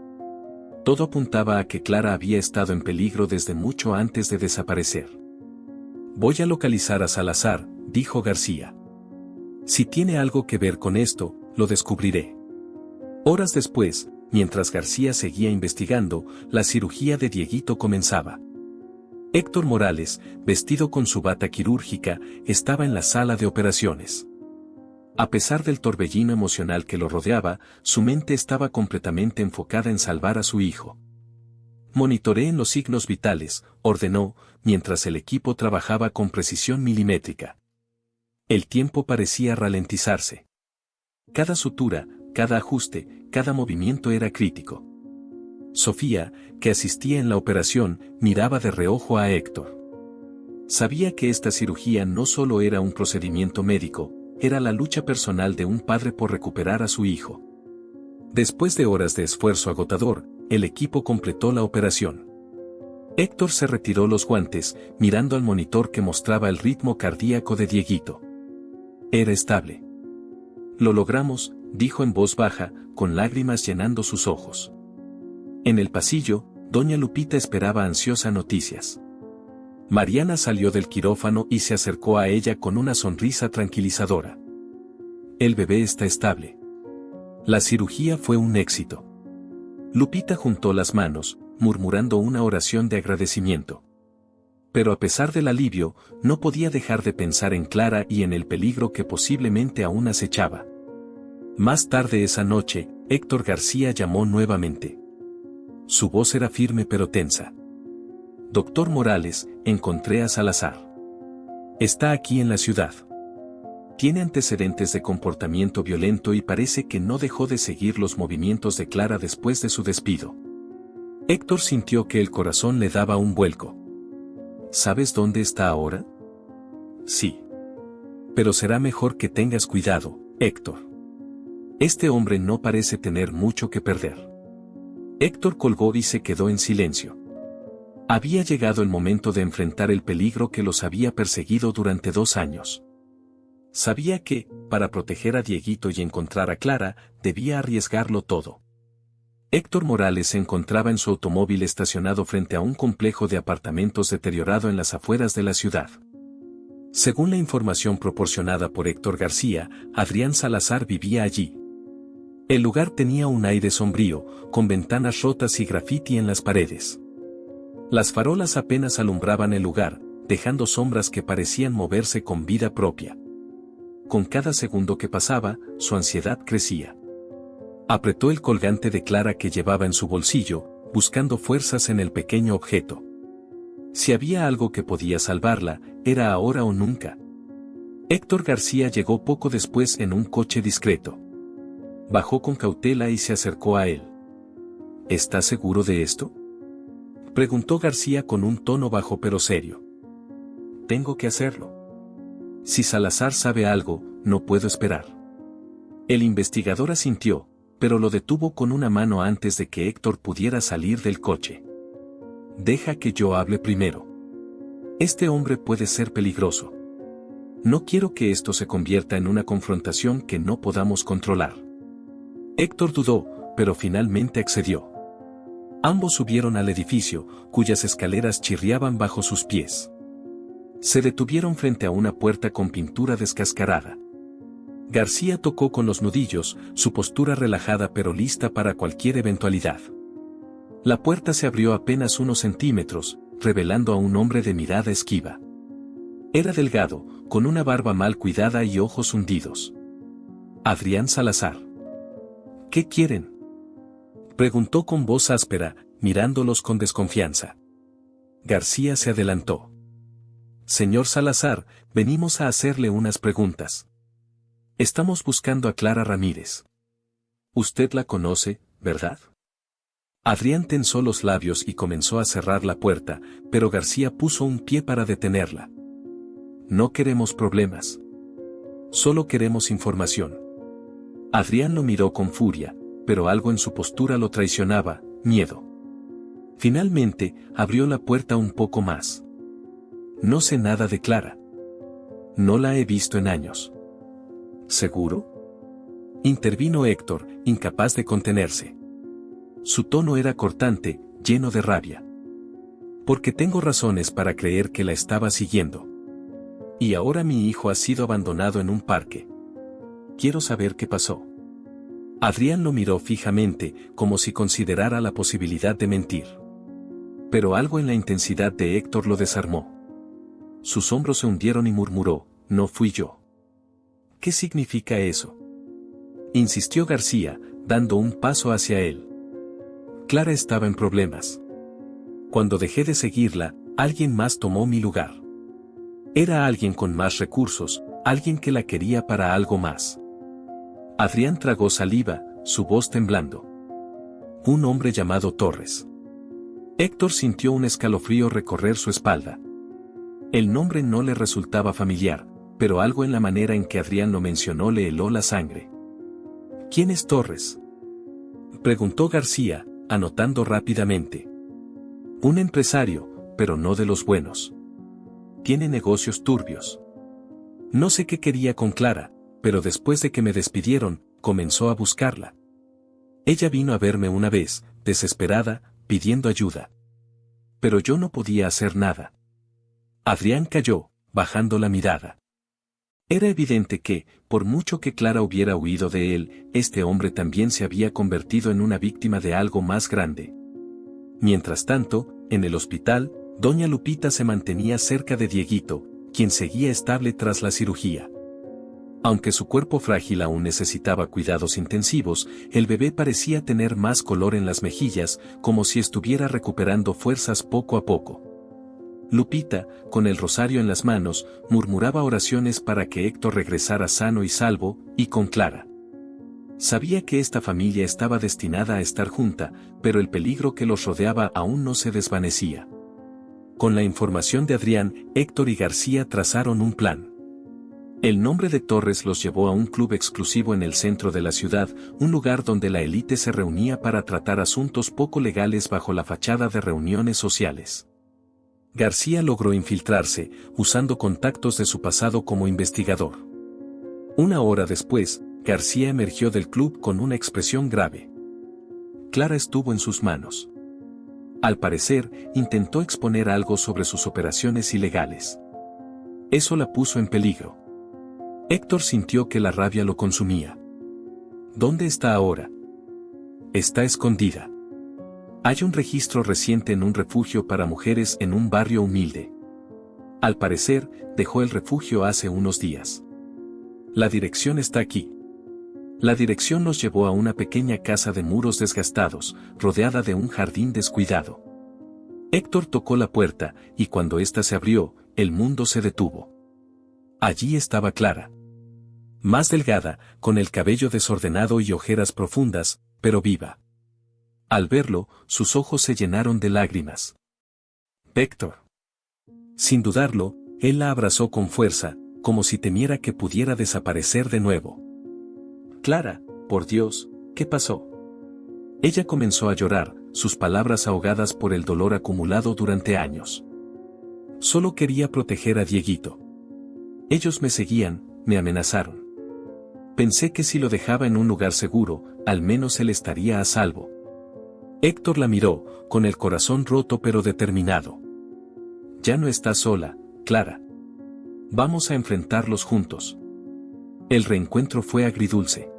Todo apuntaba a que Clara había estado en peligro desde mucho antes de desaparecer. Voy a localizar a Salazar, dijo García. Si tiene algo que ver con esto, lo descubriré. Horas después, mientras García seguía investigando, la cirugía de Dieguito comenzaba. Héctor Morales, vestido con su bata quirúrgica, estaba en la sala de operaciones. A pesar del torbellino emocional que lo rodeaba, su mente estaba completamente enfocada en salvar a su hijo. Monitoreen los signos vitales, ordenó, mientras el equipo trabajaba con precisión milimétrica. El tiempo parecía ralentizarse. Cada sutura, cada ajuste, cada movimiento era crítico. Sofía, que asistía en la operación, miraba de reojo a Héctor. Sabía que esta cirugía no solo era un procedimiento médico, era la lucha personal de un padre por recuperar a su hijo. Después de horas de esfuerzo agotador, el equipo completó la operación. Héctor se retiró los guantes, mirando al monitor que mostraba el ritmo cardíaco de Dieguito. Era estable. Lo logramos, dijo en voz baja, con lágrimas llenando sus ojos. En el pasillo, doña Lupita esperaba ansiosa noticias. Mariana salió del quirófano y se acercó a ella con una sonrisa tranquilizadora. El bebé está estable. La cirugía fue un éxito. Lupita juntó las manos, murmurando una oración de agradecimiento. Pero a pesar del alivio, no podía dejar de pensar en Clara y en el peligro que posiblemente aún acechaba. Más tarde esa noche, Héctor García llamó nuevamente. Su voz era firme pero tensa. Doctor Morales, encontré a Salazar. Está aquí en la ciudad. Tiene antecedentes de comportamiento violento y parece que no dejó de seguir los movimientos de Clara después de su despido. Héctor sintió que el corazón le daba un vuelco. ¿Sabes dónde está ahora? Sí. Pero será mejor que tengas cuidado, Héctor. Este hombre no parece tener mucho que perder. Héctor colgó y se quedó en silencio. Había llegado el momento de enfrentar el peligro que los había perseguido durante 2 años. Sabía que, para proteger a Dieguito y encontrar a Clara, debía arriesgarlo todo. Héctor Morales se encontraba en su automóvil estacionado frente a un complejo de apartamentos deteriorado en las afueras de la ciudad. Según la información proporcionada por Héctor García, Adrián Salazar vivía allí. El lugar tenía un aire sombrío, con ventanas rotas y grafiti en las paredes. Las farolas apenas alumbraban el lugar, dejando sombras que parecían moverse con vida propia. Con cada segundo que pasaba, su ansiedad crecía. Apretó el colgante de Clara que llevaba en su bolsillo, buscando fuerzas en el pequeño objeto. Si había algo que podía salvarla, era ahora o nunca. Héctor García llegó poco después en un coche discreto. Bajó con cautela y se acercó a él. ¿Estás seguro de esto?, preguntó García con un tono bajo pero serio. Tengo que hacerlo. Si Salazar sabe algo, no puedo esperar. El investigador asintió, pero lo detuvo con una mano antes de que Héctor pudiera salir del coche. Deja que yo hable primero. Este hombre puede ser peligroso. No quiero que esto se convierta en una confrontación que no podamos controlar. Héctor dudó, pero finalmente accedió. Ambos subieron al edificio, cuyas escaleras chirriaban bajo sus pies. Se detuvieron frente a una puerta con pintura descascarada. García tocó con los nudillos, su postura relajada pero lista para cualquier eventualidad. La puerta se abrió apenas unos centímetros, revelando a un hombre de mirada esquiva. Era delgado, con una barba mal cuidada y ojos hundidos. Adrián Salazar. ¿Qué quieren?, preguntó con voz áspera, mirándolos con desconfianza. García se adelantó. Señor Salazar, venimos a hacerle unas preguntas. Estamos buscando a Clara Ramírez. Usted la conoce, ¿verdad? Adrián tensó los labios y comenzó a cerrar la puerta, pero García puso un pie para detenerla. No queremos problemas. Solo queremos información. Adrián lo miró con furia, pero algo en su postura lo traicionaba, miedo. Finalmente, abrió la puerta un poco más. No sé nada de Clara. No la he visto en años. ¿Seguro?, intervino Héctor, incapaz de contenerse. Su tono era cortante, lleno de rabia. Porque tengo razones para creer que la estaba siguiendo. Y ahora mi hijo ha sido abandonado en un parque. Quiero saber qué pasó. Adrián lo miró fijamente, como si considerara la posibilidad de mentir. Pero algo en la intensidad de Héctor lo desarmó. Sus hombros se hundieron y murmuró, no fui yo. ¿Qué significa eso?, insistió García, dando un paso hacia él. Clara estaba en problemas. Cuando dejé de seguirla, alguien más tomó mi lugar. Era alguien con más recursos, alguien que la quería para algo más. Adrián tragó saliva, su voz temblando. Un hombre llamado Torres. Héctor sintió un escalofrío recorrer su espalda. El nombre no le resultaba familiar, pero algo en la manera en que Adrián lo mencionó le heló la sangre. ¿Quién es Torres?, preguntó García, anotando rápidamente. Un empresario, pero no de los buenos. Tiene negocios turbios. No sé qué quería con Clara, pero después de que me despidieron, comenzó a buscarla. Ella vino a verme una vez, desesperada, pidiendo ayuda. Pero yo no podía hacer nada. Adrián calló, bajando la mirada. Era evidente que, por mucho que Clara hubiera huido de él, este hombre también se había convertido en una víctima de algo más grande. Mientras tanto, en el hospital, doña Lupita se mantenía cerca de Dieguito, quien seguía estable tras la cirugía. Aunque su cuerpo frágil aún necesitaba cuidados intensivos, el bebé parecía tener más color en las mejillas, como si estuviera recuperando fuerzas poco a poco. Lupita, con el rosario en las manos, murmuraba oraciones para que Héctor regresara sano y salvo, y con Clara. Sabía que esta familia estaba destinada a estar junta, pero el peligro que los rodeaba aún no se desvanecía. Con la información de Adrián, Héctor y García trazaron un plan. El nombre de Torres los llevó a un club exclusivo en el centro de la ciudad, un lugar donde la élite se reunía para tratar asuntos poco legales bajo la fachada de reuniones sociales. García logró infiltrarse, usando contactos de su pasado como investigador. Una hora después, García emergió del club con una expresión grave. Clara estuvo en sus manos. Al parecer, intentó exponer algo sobre sus operaciones ilegales. Eso la puso en peligro. Héctor sintió que la rabia lo consumía. ¿Dónde está ahora? Está escondida. Hay un registro reciente en un refugio para mujeres en un barrio humilde. Al parecer, dejó el refugio hace unos días. La dirección está aquí. La dirección nos llevó a una pequeña casa de muros desgastados, rodeada de un jardín descuidado. Héctor tocó la puerta, y cuando ésta se abrió, el mundo se detuvo. Allí estaba Clara. Más delgada, con el cabello desordenado y ojeras profundas, pero viva. Al verlo, sus ojos se llenaron de lágrimas. Héctor. Sin dudarlo, él la abrazó con fuerza, como si temiera que pudiera desaparecer de nuevo. Clara, por Dios, ¿qué pasó? Ella comenzó a llorar, sus palabras ahogadas por el dolor acumulado durante años. Solo quería proteger a Dieguito. Ellos me seguían, me amenazaron. Pensé que si lo dejaba en un lugar seguro, al menos él estaría a salvo. Héctor la miró, con el corazón roto pero determinado. Ya no estás sola, Clara. Vamos a enfrentarlos juntos. El reencuentro fue agridulce.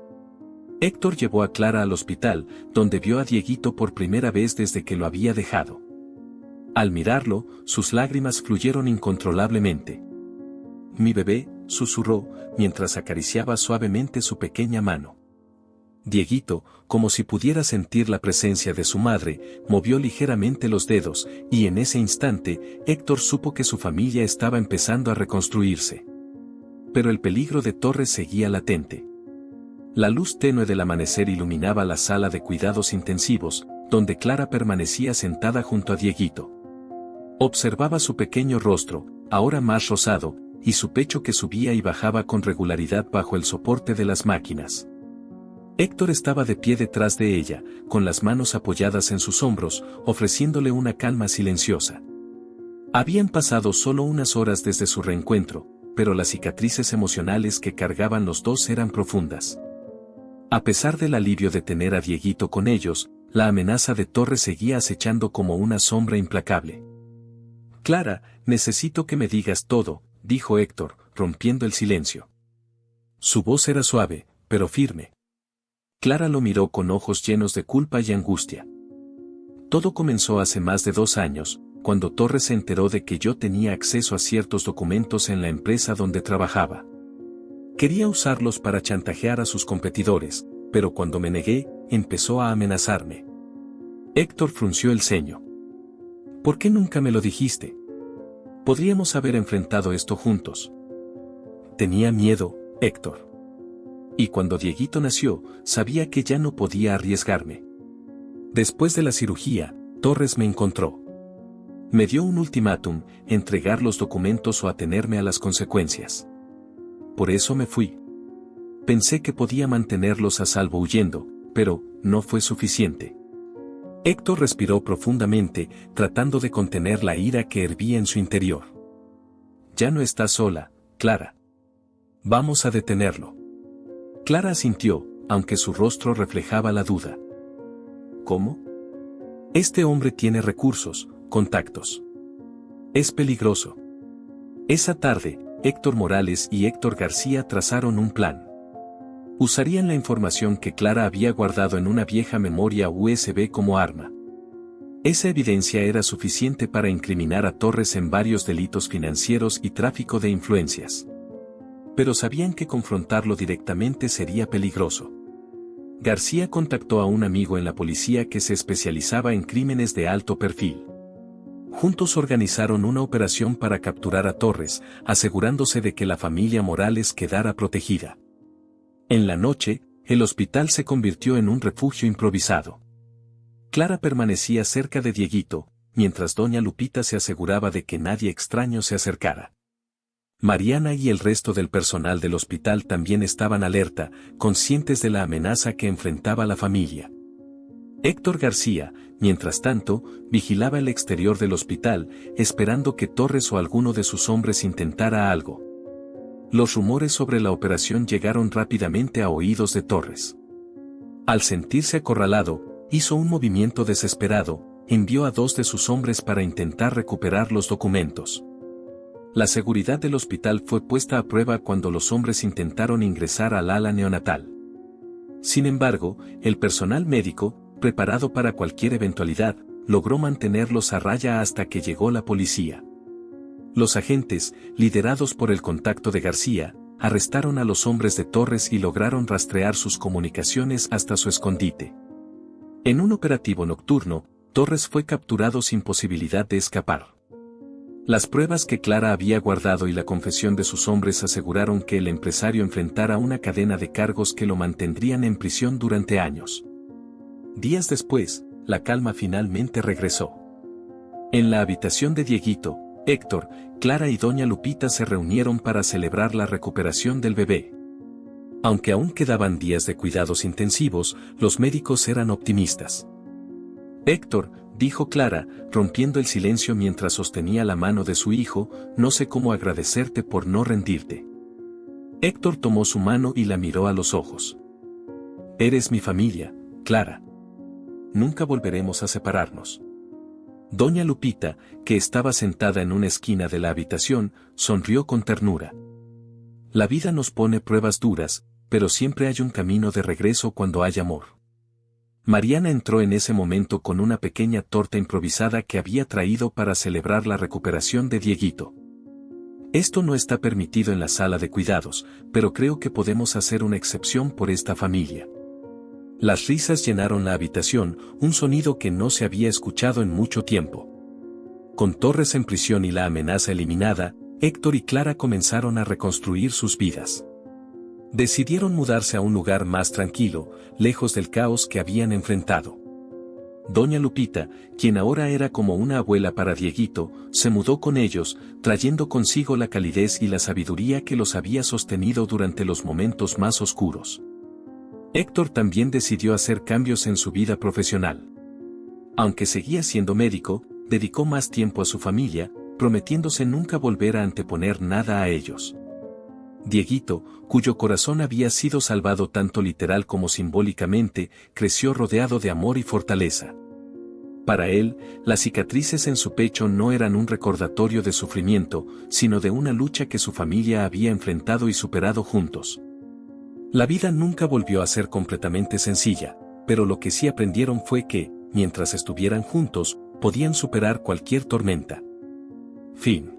Héctor llevó a Clara al hospital, donde vio a Dieguito por primera vez desde que lo había dejado. Al mirarlo, sus lágrimas fluyeron incontrolablemente. Mi bebé, susurró, mientras acariciaba suavemente su pequeña mano. Dieguito, como si pudiera sentir la presencia de su madre, movió ligeramente los dedos, y en ese instante, Héctor supo que su familia estaba empezando a reconstruirse. Pero el peligro de Torres seguía latente. La luz tenue del amanecer iluminaba la sala de cuidados intensivos, donde Clara permanecía sentada junto a Dieguito. Observaba su pequeño rostro, ahora más rosado, y su pecho que subía y bajaba con regularidad bajo el soporte de las máquinas. Héctor estaba de pie detrás de ella, con las manos apoyadas en sus hombros, ofreciéndole una calma silenciosa. Habían pasado solo unas horas desde su reencuentro, pero las cicatrices emocionales que cargaban los dos eran profundas. A pesar del alivio de tener a Dieguito con ellos, la amenaza de Torres seguía acechando como una sombra implacable. Clara, necesito que me digas todo, dijo Héctor, rompiendo el silencio. Su voz era suave, pero firme. Clara lo miró con ojos llenos de culpa y angustia. Todo comenzó hace más de 2 años, cuando Torres se enteró de que yo tenía acceso a ciertos documentos en la empresa donde trabajaba. Quería usarlos para chantajear a sus competidores, pero cuando me negué, empezó a amenazarme. Héctor frunció el ceño. ¿Por qué nunca me lo dijiste? Podríamos haber enfrentado esto juntos. Tenía miedo, Héctor. Y cuando Dieguito nació, sabía que ya no podía arriesgarme. Después de la cirugía, Torres me encontró. Me dio un ultimátum, entregar los documentos o atenerme a las consecuencias. Por eso me fui. Pensé que podía mantenerlos a salvo huyendo, pero no fue suficiente. Héctor respiró profundamente, tratando de contener la ira que hervía en su interior. Ya no estás sola, Clara. Vamos a detenerlo. Clara asintió, aunque su rostro reflejaba la duda. ¿Cómo? Este hombre tiene recursos, contactos. Es peligroso. Esa tarde, Héctor Morales y Héctor García trazaron un plan. Usarían la información que Clara había guardado en una vieja memoria USB como arma. Esa evidencia era suficiente para incriminar a Torres en varios delitos financieros y tráfico de influencias. Pero sabían que confrontarlo directamente sería peligroso. García contactó a un amigo en la policía que se especializaba en crímenes de alto perfil. Juntos organizaron una operación para capturar a Torres, asegurándose de que la familia Morales quedara protegida. En la noche, el hospital se convirtió en un refugio improvisado. Clara permanecía cerca de Dieguito, mientras doña Lupita se aseguraba de que nadie extraño se acercara. Mariana y el resto del personal del hospital también estaban alerta, conscientes de la amenaza que enfrentaba la familia. Héctor García, mientras tanto, vigilaba el exterior del hospital, esperando que Torres o alguno de sus hombres intentara algo. Los rumores sobre la operación llegaron rápidamente a oídos de Torres. Al sentirse acorralado, hizo un movimiento desesperado, envió a 2 de sus hombres para intentar recuperar los documentos. La seguridad del hospital fue puesta a prueba cuando los hombres intentaron ingresar al ala neonatal. Sin embargo, el personal médico, preparado para cualquier eventualidad, logró mantenerlos a raya hasta que llegó la policía. Los agentes, liderados por el contacto de García, arrestaron a los hombres de Torres y lograron rastrear sus comunicaciones hasta su escondite. En un operativo nocturno, Torres fue capturado sin posibilidad de escapar. Las pruebas que Clara había guardado y la confesión de sus hombres aseguraron que el empresario enfrentara una cadena de cargos que lo mantendrían en prisión durante años. Días después, la calma finalmente regresó. En la habitación de Dieguito, Héctor, Clara y doña Lupita se reunieron para celebrar la recuperación del bebé. Aunque aún quedaban días de cuidados intensivos, los médicos eran optimistas. Héctor, dijo Clara, rompiendo el silencio mientras sostenía la mano de su hijo, no sé cómo agradecerte por no rendirte. Héctor tomó su mano y la miró a los ojos. Eres mi familia, Clara. Nunca volveremos a separarnos. Doña Lupita, que estaba sentada en una esquina de la habitación, sonrió con ternura. La vida nos pone pruebas duras, pero siempre hay un camino de regreso cuando hay amor. Mariana entró en ese momento con una pequeña torta improvisada que había traído para celebrar la recuperación de Dieguito. Esto no está permitido en la sala de cuidados, pero creo que podemos hacer una excepción por esta familia. Las risas llenaron la habitación, un sonido que no se había escuchado en mucho tiempo. Con Torres en prisión y la amenaza eliminada, Héctor y Clara comenzaron a reconstruir sus vidas. Decidieron mudarse a un lugar más tranquilo, lejos del caos que habían enfrentado. Doña Lupita, quien ahora era como una abuela para Dieguito, se mudó con ellos, trayendo consigo la calidez y la sabiduría que los había sostenido durante los momentos más oscuros. Héctor también decidió hacer cambios en su vida profesional. Aunque seguía siendo médico, dedicó más tiempo a su familia, prometiéndose nunca volver a anteponer nada a ellos. Dieguito, cuyo corazón había sido salvado tanto literal como simbólicamente, creció rodeado de amor y fortaleza. Para él, las cicatrices en su pecho no eran un recordatorio de sufrimiento, sino de una lucha que su familia había enfrentado y superado juntos. La vida nunca volvió a ser completamente sencilla, pero lo que sí aprendieron fue que, mientras estuvieran juntos, podían superar cualquier tormenta. Fin.